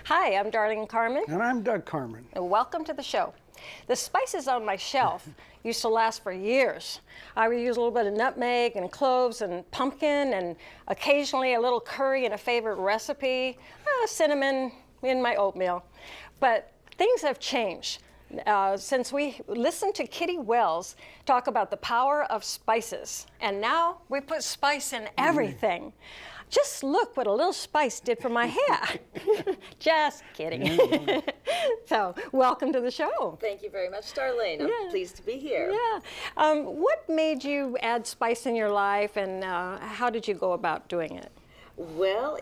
Hi, I'm Darlene Carman. And I'm Doug Carman. And welcome to the show. The spices on my shelf used to last for years. I would use a little bit of nutmeg and cloves and pumpkin and occasionally a little curry in a favorite recipe, cinnamon in my oatmeal. But things have changed since we listened to Kitty Wells talk about the power of spices. And now we put spice in everything. Just look what a little spice did for my hair. Just kidding. So, welcome to the show. Thank you very much, Darlene. I'm pleased to be here. Yeah. What made you add spice in your life, and how did you go about doing it? Well,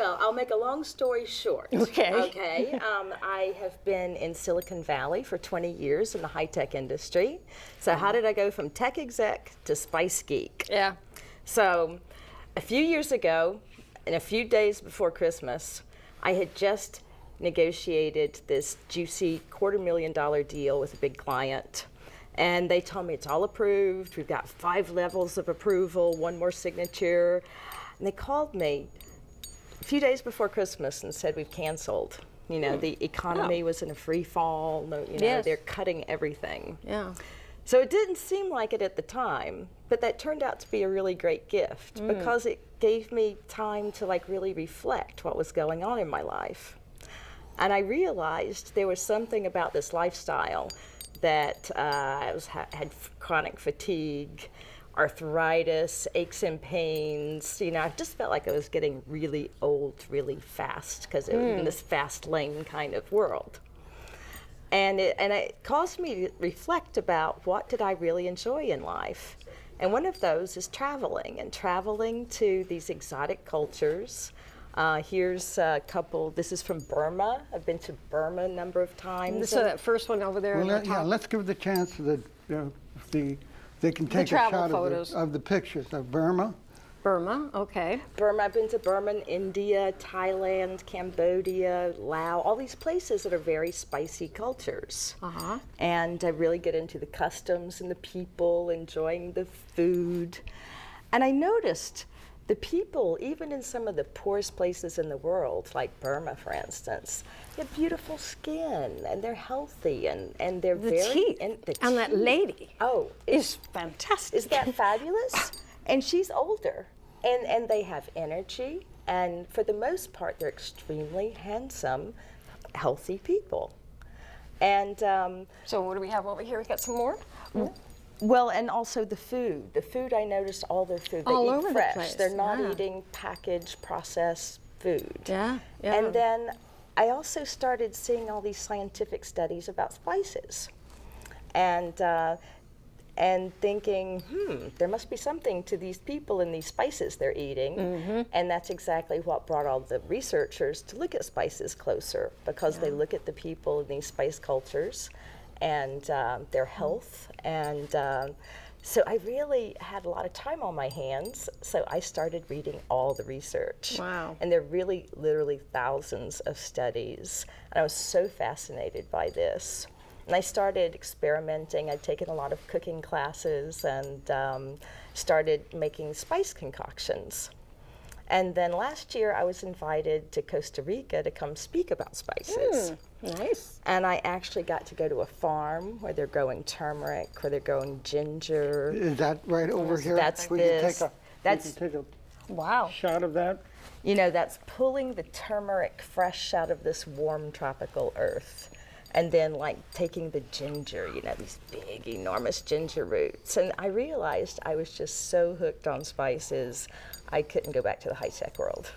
I'll make a long story short. Okay. Okay. I have been in Silicon Valley for 20 years in the high-tech industry. So how did I go from tech exec to spice geek? Yeah. So a few years ago, and a few days before Christmas, I had just negotiated this juicy $250,000 deal with a big client. And they told me it's all approved. We've got 5 levels of approval, 1 more signature. And they called me a few days before Christmas and said we've canceled. You know, the economy was in a free fall. They're cutting everything. Yeah. So it didn't seem like it at the time, but that turned out to be a really great gift because it gave me time to really reflect what was going on in my life. And I realized there was something about this lifestyle that I had chronic fatigue, arthritis, aches and pains. I just felt like I was getting really old really fast because it was in this fast lane kind of world. And it caused me to reflect about what did I really enjoy in life. And one of those is traveling to these exotic cultures. Here's a couple. This is from Burma. I've been to Burma a number of times. So that first one over there. Well, let's give the chance that they can take a shot of the pictures of Burma. Burma, okay. Burma, I've been to Burma, India, Thailand, Cambodia, Laos, all these places that are very spicy cultures. Uh-huh. And I really get into the customs and the people, enjoying the food. And I noticed the people, even in some of the poorest places in the world, like Burma, for instance, they have beautiful skin, and they're healthy, and they're teeth. And that lady is fantastic. Is that fabulous? And she's older, and they have energy, and for the most part, they're extremely handsome, healthy people. And so what do we have over here? We got some more? Well, and also the food. The food, I noticed all their food. They eat fresh. They're not eating packaged, processed food. Yeah. And then I also started seeing all these scientific studies about spices. And thinking, there must be something to these people and these spices they're eating. And that's exactly what brought all the researchers to look at spices closer, because they look at the people in these spice cultures and their health. And so I really had a lot of time on my hands, so I started reading all the research. Wow. And there are really, literally thousands of studies. And I was so fascinated by this. And I started experimenting. I'd taken a lot of cooking classes and started making spice concoctions. And then last year I was invited to Costa Rica to come speak about spices. Nice. And I actually got to go to a farm where they're growing turmeric, where they're growing ginger. Is that right over here? That's we this. Can take a shot of that. That's pulling the turmeric fresh out of this warm tropical earth. And then taking the ginger, these big, enormous ginger roots. And I realized I was just so hooked on spices, I couldn't go back to the high-tech world.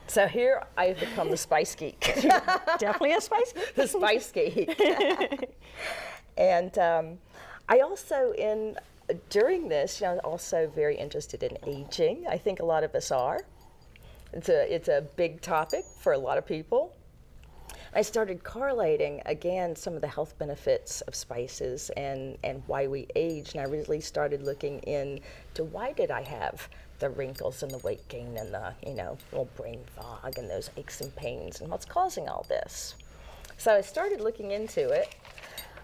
So here I've become the spice geek. Definitely a spice geek. The spice geek. And I also, during this, also very interested in aging. I think a lot of us are. It's a big topic for a lot of people. I started correlating, again, some of the health benefits of spices and why we age, and I really started looking into why did I have the wrinkles and the weight gain and the, little brain fog and those aches and pains, and what's causing all this. So I started looking into it,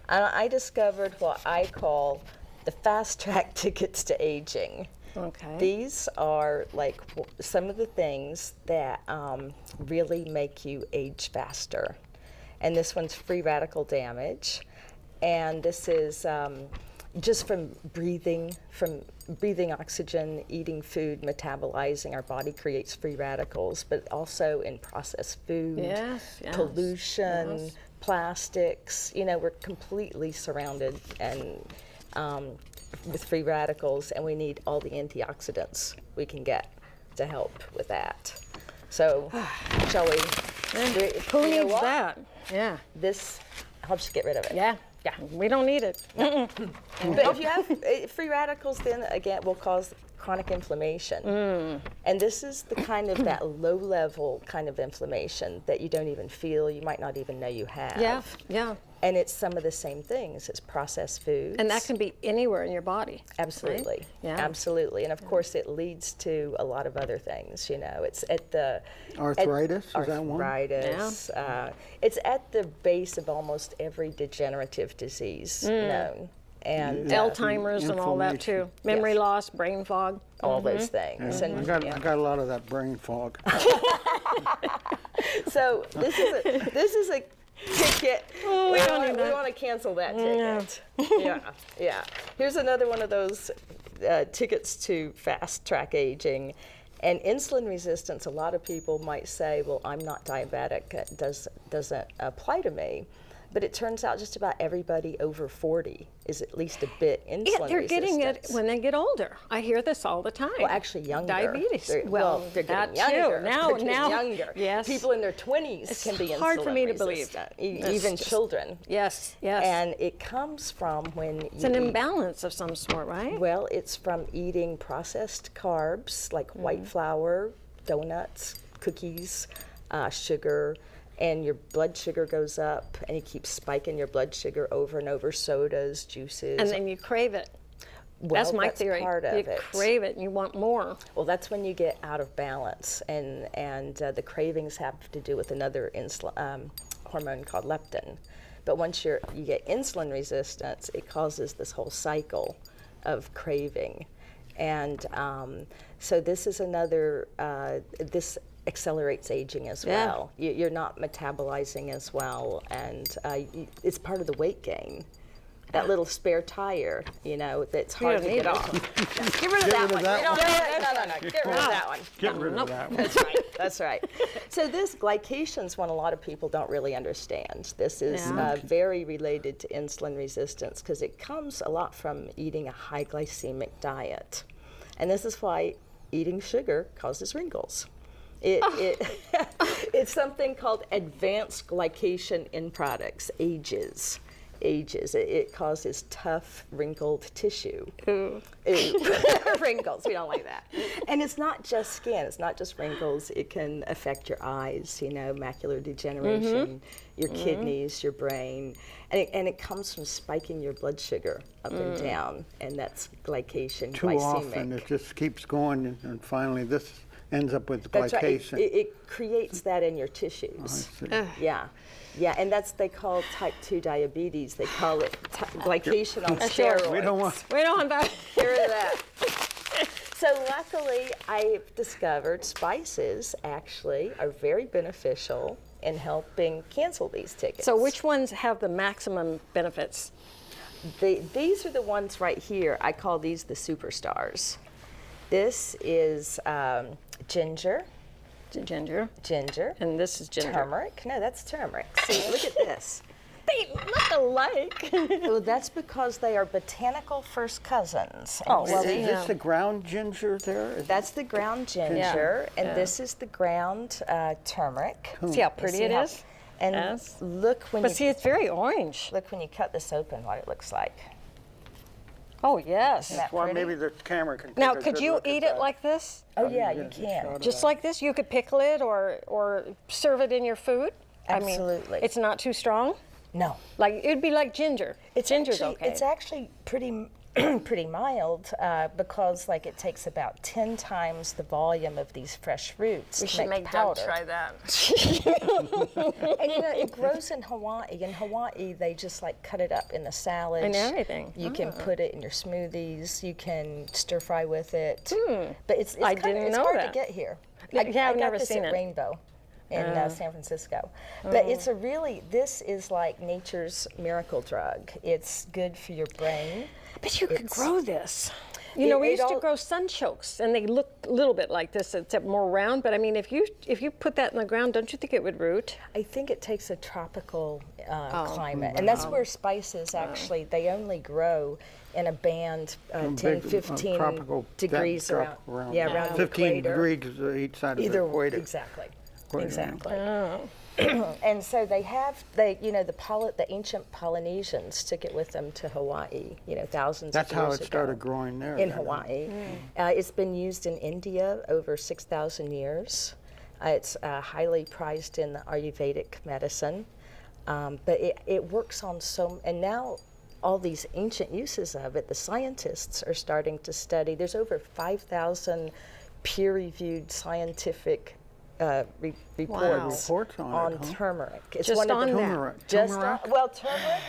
and I discovered what I call the fast track tickets to aging. Okay. These are like some of the things that really make you age faster. And this one's free radical damage. And this is just from breathing oxygen, eating food, metabolizing. Our body creates free radicals, but also in processed food, pollution, plastics. We're completely surrounded and with free radicals, and we need all the antioxidants we can get to help with that. So, shall we? Who needs that? Yeah. This helps you get rid of it. Yeah. Yeah. We don't need it. But if you have free radicals, then again, will cause chronic inflammation. And this is the kind of that low-level kind of inflammation that you don't even feel, you might not even know you have. Yeah. Yeah. And it's some of the same things. It's processed foods. And that can be anywhere in your body. Absolutely. Right? Yeah. Absolutely. And of course, it leads to a lot of other things. It's at the arthritis. Is that one? Arthritis. Yeah. It's at the base of almost every degenerative disease known. And Alzheimer's and all that too. Memory loss, brain fog. All those things. Yeah. And I got a lot of that brain fog. So this is a ticket. We want to cancel that ticket. Yeah. Here's another one of those tickets to fast track aging. And insulin resistance, a lot of people might say, well, I'm not diabetic, it doesn't apply to me. But it turns out just about everybody over 40 is at least a bit insulin resistant. Yeah, they're getting it when they get older. I hear this all the time. Well, actually younger. Diabetes. They're getting younger. Now, they're getting younger. Yes. People in their 20s can be insulin resistant. It's hard for me to believe. Even children. Yes. And it comes from when it's an imbalance of some sort, right? Well, it's from eating processed carbs like white flour, donuts, cookies, sugar, and your blood sugar goes up, and you keep spiking your blood sugar over and over, sodas, juices. And then you crave it. Well, that's my theory. Part of you crave it and you want more. Well, that's when you get out of balance, and the cravings have to do with another hormone called leptin. But once you get insulin resistance, it causes this whole cycle of craving. And so this is another, this accelerates aging as well. You're not metabolizing as well, and it's part of the weight gain. That little spare tire, that's hard to get off. Get rid of that one. No. Get rid of that one. Get rid of that one. That's right. So this glycation is one a lot of people don't really understand. This is very related to insulin resistance because it comes a lot from eating a high glycemic diet. And this is why eating sugar causes wrinkles. It's something called advanced glycation in products, ages. It causes tough, wrinkled tissue. Ooh. Wrinkles, we don't like that. And it's not just skin, it's not just wrinkles. It can affect your eyes, macular degeneration, your kidneys, your brain. And it comes from spiking your blood sugar up and down, and that's glycation, Too glycemic. often it just keeps going, and finally this ends up with That's glycation. Right. It creates that in your tissues. Yeah, and they call type 2 diabetes. They call it glycation on steroids. We don't want that. Get rid of that. So luckily, I've discovered spices actually are very beneficial in helping cancel these tickets. So which ones have the maximum benefits? These are the ones right here. I call these the superstars. This is ginger. Ginger. And this is ginger. Turmeric. No, that's turmeric. See, look at this. They look alike. Well, that's because they are botanical first cousins. Well, is this the ground ginger there? That's the ground ginger, and this is the ground turmeric. See how pretty it is? And look when But see, it's very orange. Look when you cut this open, what it looks like. Oh, yes. Isn't that Well, pretty? maybe the camera can take Now, a could good you look at eat it that. like this? Oh yeah, Yeah, you just can. shot it. Just like this? You could pickle it or serve it in your food? I Absolutely. mean, it's not too strong? No. Like, it'd be like ginger. Ginger's okay. It's actually pretty pretty mild because like it takes about 10 times the volume of these fresh roots We to should make make Doug powder. try that. And you know, it grows in Hawaii. In Hawaii, they just like cut it up in the salad. And everything. You can put it in your smoothies. You can stir fry with it. But it's I kinda, didn't it's know hard that. to get here. Yeah, I I've got never this seen at it. Rainbow in San Francisco. But it's a really, this is like nature's miracle drug. It's good for your brain. But you could It's- grow this. You know, we it used to all- grow sunchokes, and they look a little bit like this, except more round. But I mean, if you put that in the ground, don't you think it would root? I think it takes a tropical climate, and that's where spices actually, they only grow in a band 10, Big, 15 tropical degrees around, around yeah, around the 15 equator. degrees each side of Either the equator. exactly, Equator. exactly. Oh. And so they you know, the ancient Polynesians took it with them to Hawaii, you know, thousands That's of years how ago. it started growing there. In then. Hawaii. It's been used in India over 6,000 years. It's highly prized in the Ayurvedic medicine. But it works on and now all these ancient uses of it, the scientists are starting to study. There's over 5,000 peer-reviewed scientific reports Reports on it, huh? turmeric. It's Just one of on the, that. Turmeric. just Turmeric? well, turmeric,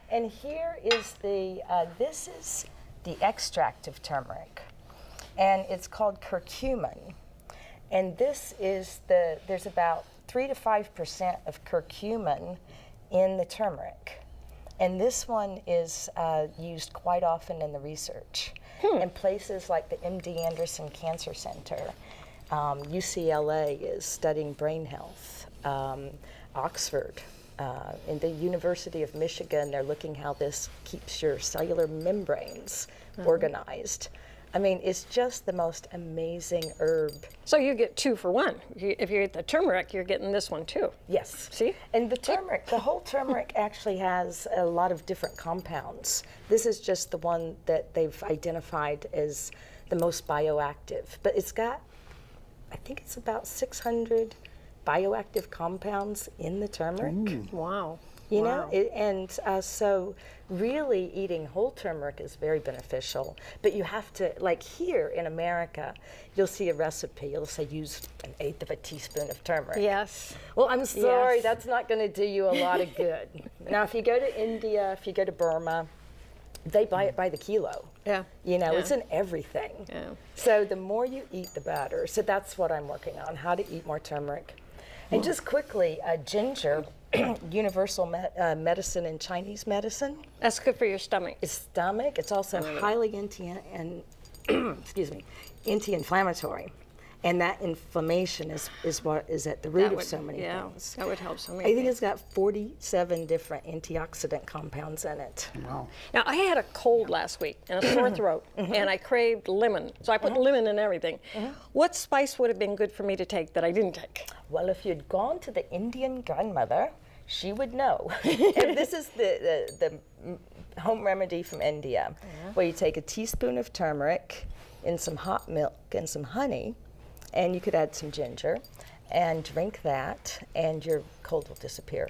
and here is this is the extract of turmeric, and it's called curcumin, and this is there's about 3 to 5% of curcumin in the turmeric, and this one is used quite often in the research, in places like the MD Anderson Cancer Center. UCLA is studying brain health. Oxford, in the University of Michigan, they're looking how this keeps your cellular membranes organized. I mean, it's just the most amazing herb. So you get 2 for 1. If you eat the turmeric, you're getting this one too. Yes. See? And the turmeric, the whole turmeric actually has a lot of different compounds. This is just the one that they've identified as the most bioactive. But it's got, I think it's about 600 bioactive compounds in the turmeric. Wow. You Wow. know, so really eating whole turmeric is very beneficial. But you have to, like here in America, you'll see a recipe. It'll say use 1/8 of a teaspoon of turmeric. Yes. Well, I'm sorry, Yes. that's not going to do you a lot of good. Now, if you go to India, if you go to Burma, they buy it by the kilo. Yeah. You know, Yeah. it's in everything. Yeah. So the more you eat, the better. So that's what I'm working on, how to eat more turmeric. And just quickly, ginger, universal medicine in Chinese medicine. That's good for your stomach. It's stomach. It's also highly excuse me, anti-inflammatory. And that inflammation is what is at the root of so many things. That would help so many I think things. it's got 47 different antioxidant compounds in it. Wow. Now, I had a cold last week and a sore throat, and I craved lemon. So I put lemon in everything. What spice would have been good for me to take that I didn't take? Well, if you'd gone to the Indian grandmother, she would know. And this is the home remedy from India, where you take a teaspoon of turmeric in some hot milk and some honey, and you could add some ginger, and drink that, and your cold will disappear.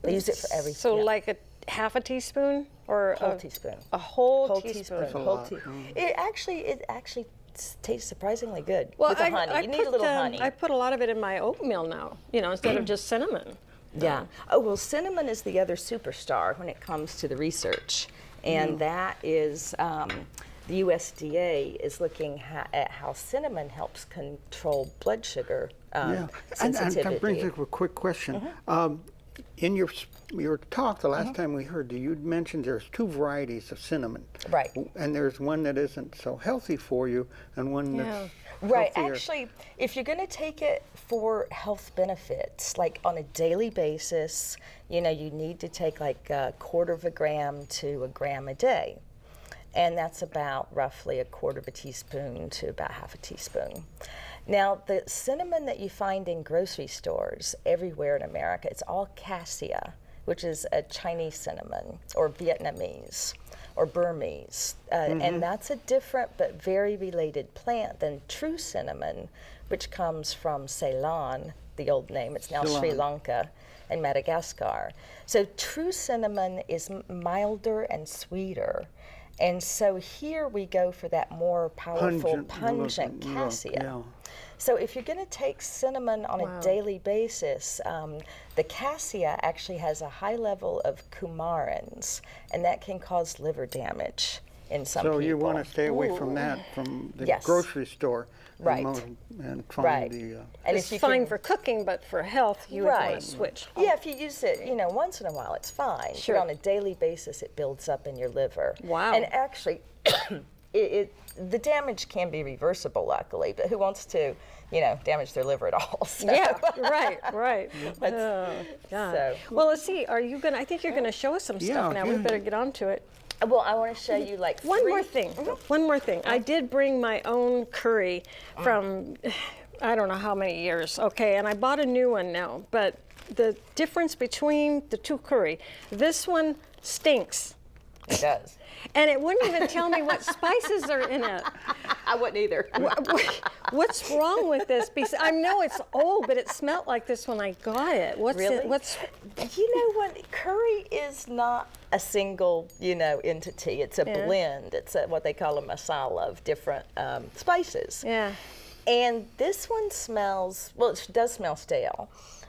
They use it for everything. So like a half a teaspoon or whole teaspoon. a whole Whole teaspoon. teaspoon. Whole It actually tastes surprisingly good Well, with the honey. You need a little honey. I put a lot of it in my oatmeal now, you know, instead of just cinnamon. Yeah. Oh, well, cinnamon is the other superstar when it comes to the research. And that is, the USDA is looking at how cinnamon helps control blood sugar And sensitivity. that brings up a quick question. In your talk the last time we heard you, you'd mentioned there's 2 varieties of cinnamon. Right. And there's one that isn't so healthy for you and one that's Right. healthier. Actually, if you're going to take it for health benefits, like on a daily basis, you know, you need to take like 1/4 of a gram to a gram a day. And that's about roughly 1/4 of a teaspoon to about half a teaspoon. Now, the cinnamon that you find in grocery stores everywhere in America, it's all cassia, which is a Chinese cinnamon or Vietnamese. or Burmese. And that's a different but very related plant than true cinnamon, which comes from Ceylon, the old name. It's now Sri Lanka and Madagascar. So true cinnamon is milder and sweeter. And so here we go for that more powerful, pungent cassia. So if you're going to take cinnamon on a daily basis, the cassia actually has a high level of coumarins, and that can cause liver damage in some people. So you want to stay away from that, from the grocery store. Right. And find the... And it's fine for cooking, but for health, you would want to switch. Yeah, if you use it, once in a while, it's fine. Sure. But on a daily basis, it builds up in your liver. Wow. And actually, the damage can be reversible, luckily, but who wants to, damage their liver at all? So. Yeah, right. Oh, God. So. Well, let's see. Are you gonna? I think you're gonna show us some stuff now. We better get on to it. Well, I want to show you One more thing. I did bring my own curry from I don't know how many years. Okay, and I bought a new one now. But the difference between the two curry, this one stinks. It does. And it wouldn't even tell me what spices are in it. I wouldn't either. What's wrong with this? Because I know it's old, but it smelled like this when I got it. What's really? it? What's? You know what? Curry is not a single, entity. It's a blend. It's what they call a masala of different spices. Yeah. And this one smells, well, it does smell stale.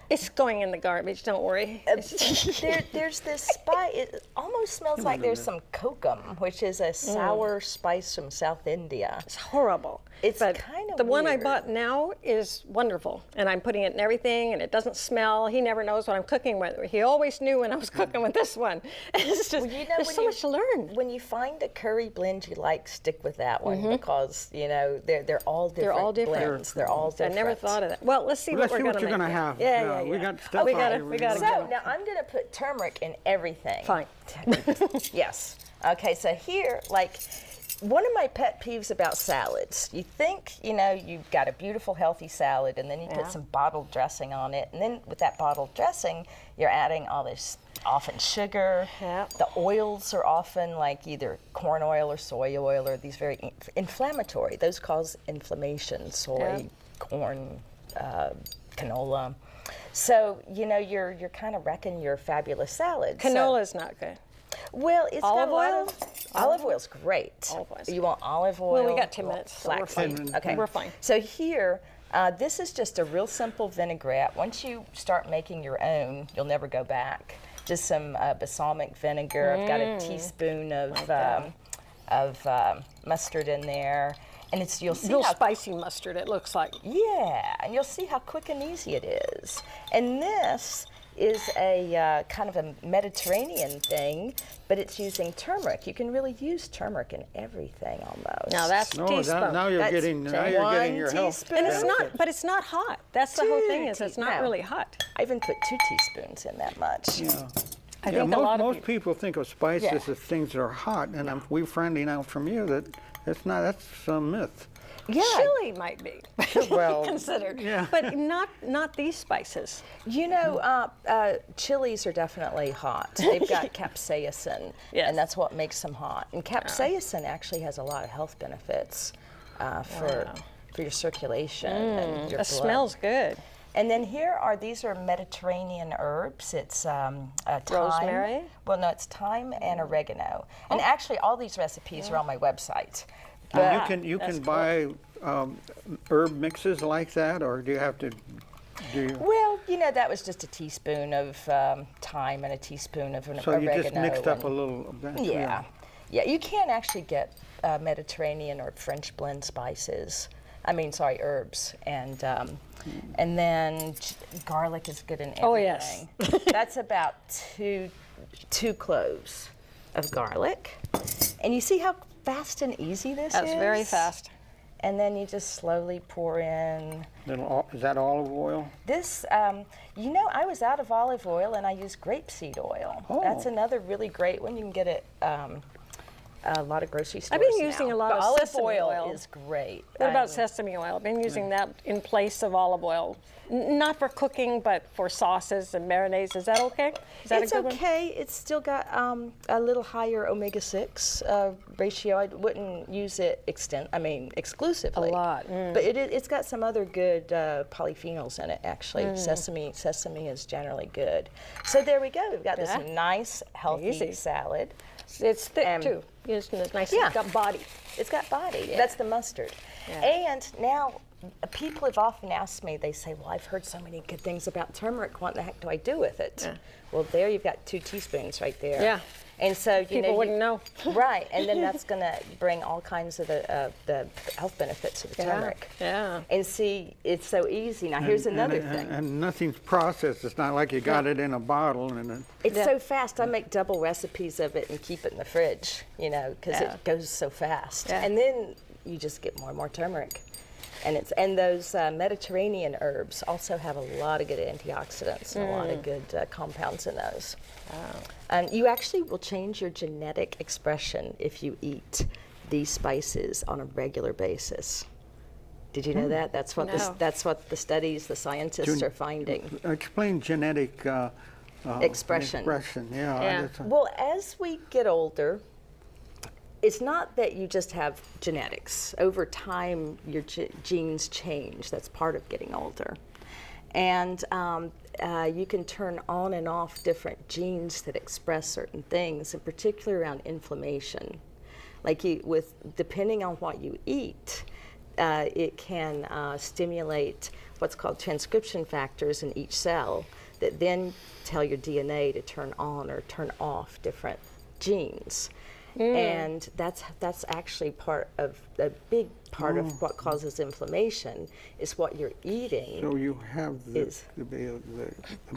It's going in the garbage, don't worry. There's this spice, it almost smells like there's some kokum, which is a sour spice from South India. It's horrible. It's but kind of the one I weird. bought now is wonderful, and I'm putting it in everything, and it doesn't smell. He never knows what I'm cooking with. He always knew when I was cooking with this one. It's just, there's so much to learn. When you find a curry blend you like, stick with that one because, they're all different. They're all different. Blends. They're all different. I never thought of that. Well, let's see what we're going to make. You're going to have. Yeah. We got stuff we got to So now I'm going to put turmeric in everything. Fine. Yes. Okay, so here, one of my pet peeves about salads, you think, you've got a beautiful, healthy salad, and then you put some bottled dressing on it, and then with that bottled dressing, you're adding all this, often sugar. Yeah. The oils are often either corn oil or soy oil, or these very inflammatory. Those cause inflammation, soy, corn, canola. So, you're kind of wrecking your fabulous salad. Canola's not good. Well, it's got Olive a lot oil? of olive oil's great. Olive oil's You want olive oil? Well, we got 2 minutes, so we're Flaxseed. fine. Okay, We're fine. So here, this is just a real simple vinaigrette. Once you start making your own, you'll never go back. Just some balsamic vinegar. I've got a teaspoon of mustard in there. And you'll see Real how spicy mustard, it looks like. Yeah, and you'll see how quick and easy it is. And this is a kind of a Mediterranean thing, but it's using turmeric. You can really use turmeric in everything almost. Now that's a teaspoon. Now you're getting your health. teaspoon. And it's not, but it's not hot. That's the whole thing is it's not really hot. I even put 2 teaspoons in that much. Yeah. I think a lot of most people think of spices as things that are hot, and we're finding out from you that it's not. That's a myth. Yeah. Chili might be Well, considered, yeah. but not these spices. Chilies are definitely hot. They've got capsaicin, Yes. and that's what makes them hot. And capsaicin actually has a lot of health benefits for your circulation and your blood. It smells good. And then these are Mediterranean herbs. It's thyme. Rosemary? Well, no, it's thyme and oregano. And actually, all these recipes are on my website. You can buy herb mixes like that, or do you have to do you? Well, that was just a teaspoon of thyme and a teaspoon of oregano. So you just mixed up a little of that? Yeah. You can actually get Mediterranean or French blend spices. Herbs. And then garlic is good in everything. Oh, yes. That's about two cloves of garlic. And you see how fast and easy this is? That's very fast. And then you just slowly pour in. Is that olive oil? This, I was out of olive oil and I used grapeseed oil. Oh. That's another really great one. You can get it a lot of grocery stores. I've been using now. a lot But of olive sesame oil. is great. What about Um, sesame oil? I've been using that in place of olive oil. Not for cooking, but for sauces and marinades. Is that okay? Is that It's a good one? okay. It's still got a little higher omega-6 ratio. I wouldn't use it exclusively. A lot. But it's got some other good polyphenols in it, actually. Sesame is generally good. So there we go. We've got this nice, healthy Easy. salad. It's thick And- too. It's nice. Yeah. It's got body. It's got body. That's the mustard. Yeah. And now, people have often asked me, they say, well, I've heard so many good things about turmeric. What the heck do I do with it? Yeah. Well, there you've got 2 teaspoons right there. Yeah. And so, People wouldn't know. Right. And then that's going to bring all kinds of the health benefits of the turmeric. Yeah. And see, it's so easy. Now, here's another thing. And nothing's processed. It's not like you got it in a bottle and then. It's so fast. I make double recipes of it and keep it in the fridge, because it goes so fast. Yeah. And then you just get more and more turmeric. And those Mediterranean herbs also have a lot of good antioxidants and a lot of good compounds in those. Wow. And you actually will change your genetic expression if you eat these spices on a regular basis. Did you know that? That's what No. that's what the studies, the scientists are finding. Explain genetic Expression. Yeah. Yeah. that's a- Well, as we get older, it's not that you just have genetics. Over time, your genes change. That's part of getting older. And you can turn on and off different genes that express certain things, and particularly around inflammation. Like depending on what you eat, it can stimulate what's called transcription factors in each cell that then tell your DNA to turn on or turn off different genes. And that's actually a big part of what causes inflammation is what you're eating. So you have the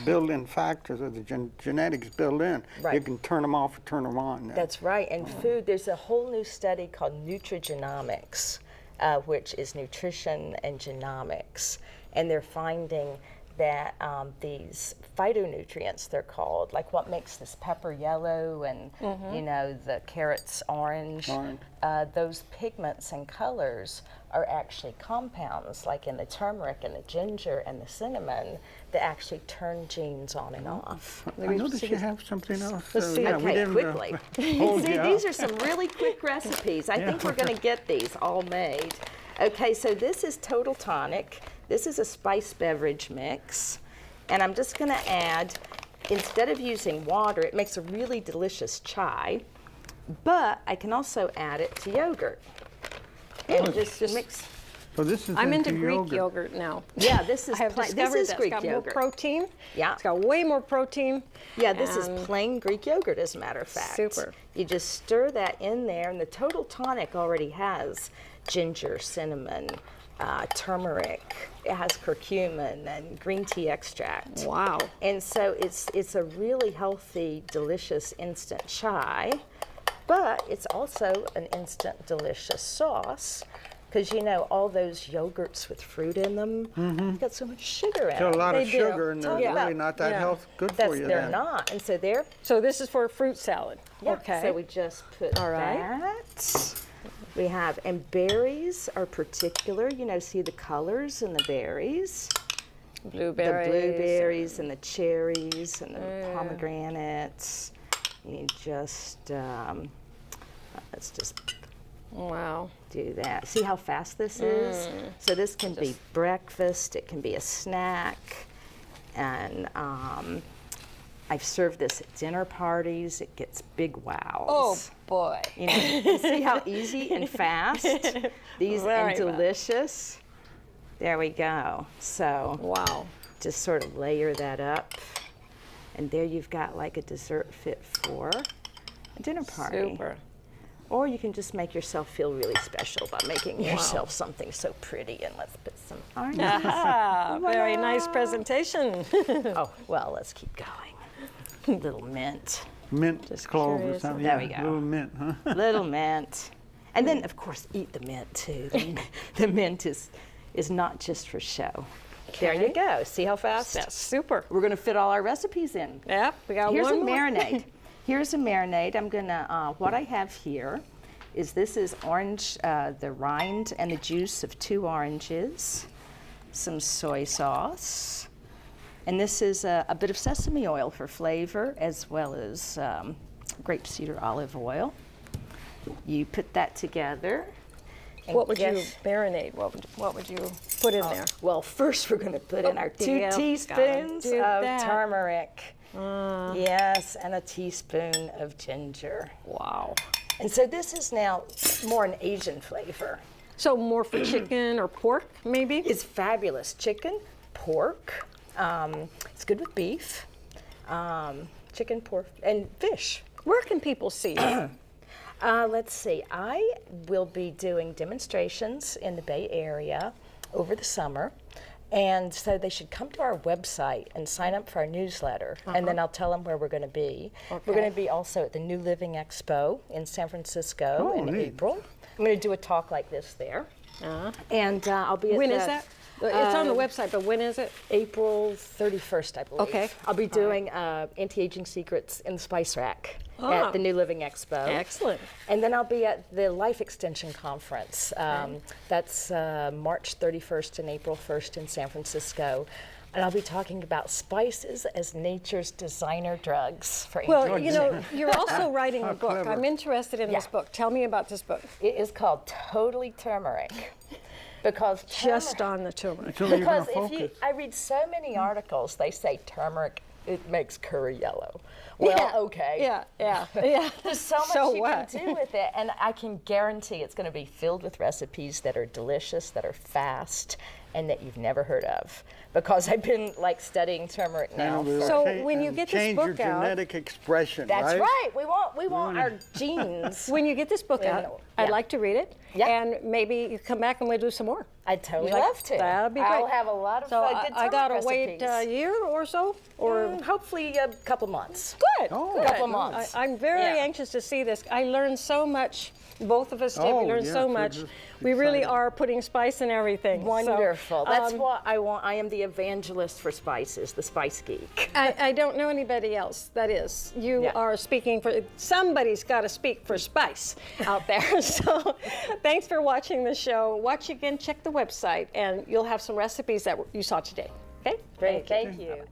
built-in factors of the genetics built in. Right. You can turn them off or turn them on. Now. That's right. And food, there's a whole new study called nutrigenomics, which is nutrition and genomics. And they're finding that these phytonutrients, they're called, like what makes this pepper yellow and the carrots orange, those pigments and colors are actually compounds, like in the turmeric and the ginger and the cinnamon, that actually turn genes on and off. I noticed you have something else. Let's see. yeah, we Okay, didn't, quickly. hold See, you these up. are some really quick recipes. I think we're going to get these all made. Okay, so this is Total Tonic. This is a spice beverage mix. And I'm just going to add, instead of using water, it makes a really delicious chai. But I can also add it to yogurt. And just mix. So this is I'm into Greek yogurt. yogurt now. Yeah, this is I have this discovered is that Greek it's got yogurt. more protein. Yeah. It's got way more protein. Yeah, this is and plain Greek yogurt, as a matter of fact. Super. You just stir that in there, and the Total Tonic already has ginger, cinnamon, turmeric. It has curcumin and green tea extract. Wow. And so it's a really healthy, delicious instant chai, but it's also an instant, delicious sauce. Because all those yogurts with fruit in them, got so much sugar in So a them. lot of They do. sugar and they're Yeah. really not that good for you They're then. not. And so they're So this is for a fruit salad. yeah, Okay. so we just put All right. that. We have, and berries are particular, see the colors in the berries. blueberries. The blueberries and the cherries and the pomegranates. You just, let's just Wow. do that. See how fast this is? So this can be breakfast, it can be a snack, and I've served this at dinner parties. It gets big wows. Oh boy. You see how easy and fast these Very and delicious. There we go. So Wow. just sort of layer that up, and there you've got like a dessert fit for a dinner party. Super. Or you can just make yourself feel really special by making yourself something so pretty. And let's put some orange. Ah, very nice presentation. Oh, well, let's keep going. Little mint. Mint, clove or curious. something. There yeah, we go. little mint, huh? Little mint. And then, of course, eat the mint, too. The mint is not just for show. There you Okay. go. See how fast? That's super. We're going to fit all our recipes in. Yep, we got Here's one a more. marinade. Here's a marinade. I'm going to, what I have here this is orange, the rind and the juice of 2 oranges, some soy sauce, and this is a bit of sesame oil for flavor, as well as grapeseed or olive oil. You put that together. And What would you marinate? What would you put in there? Well, first we're going to put in our 2 teaspoons of turmeric. Yes, and a teaspoon of ginger. Wow. And so this is now more an Asian flavor. So more for chicken or pork, maybe? It's fabulous. Chicken, pork. It's good with beef. Chicken, pork, and fish. Where can people see you? Let's see. I will be doing demonstrations in the Bay Area over the summer. And so they should come to our website and sign up for our newsletter, and then I'll tell them where we're going to be. Okay. We're going to be also at the New Living Expo in San Francisco in neat. April. I'm going to do a talk like this there. And I'll be at When the, is that? It's on the website, but when is it? April 31st, I believe. Okay. I'll be doing anti-aging secrets in the Spice Rack at the New Living Expo. Excellent. And then I'll be at the Life Extension Conference. That's March 31st and April 1st in San Francisco. And I'll be talking about spices as nature's designer drugs for Well, anti-aging. you know, you're also writing a book. clever. I'm interested in this book. Tell me about this book. It is called Totally Turmeric. Because Just on the turmeric. So you're Because going if to you, focus. I read so many articles, they say turmeric, it makes curry yellow. Well, okay. Yeah. There's so much So you what? can do with it, and I can guarantee it's going to be filled with recipes that are delicious, that are fast, and that you've never heard of. Because I've been like studying turmeric now. And So we'll when you and get this change book your out- genetic expression, That's right? right. We want our genes. When you get this book out, Yeah. I'd like to read it. Yeah. And maybe you come back and we'll do some more. I'd totally Like, love to. that'd be great. I'll have a lot of So good I turmeric gotta recipes. wait a year or so? Or Hopefully a couple months. Good. Oh, good. couple months. I'm very Yeah. anxious to see this. I learned so much. Both of us did. We Oh, learned yes, so we're much. just We really excited. are putting spice in everything. So, Wonderful. That's what I want. I am the evangelist for spices, the spice geek. I don't know anybody else that is. You Yeah. are speaking for, somebody's got to speak for spice out there. So thanks for watching the show. Watch again, check the website, and you'll have some recipes that you saw today. Okay? Great. Thank you.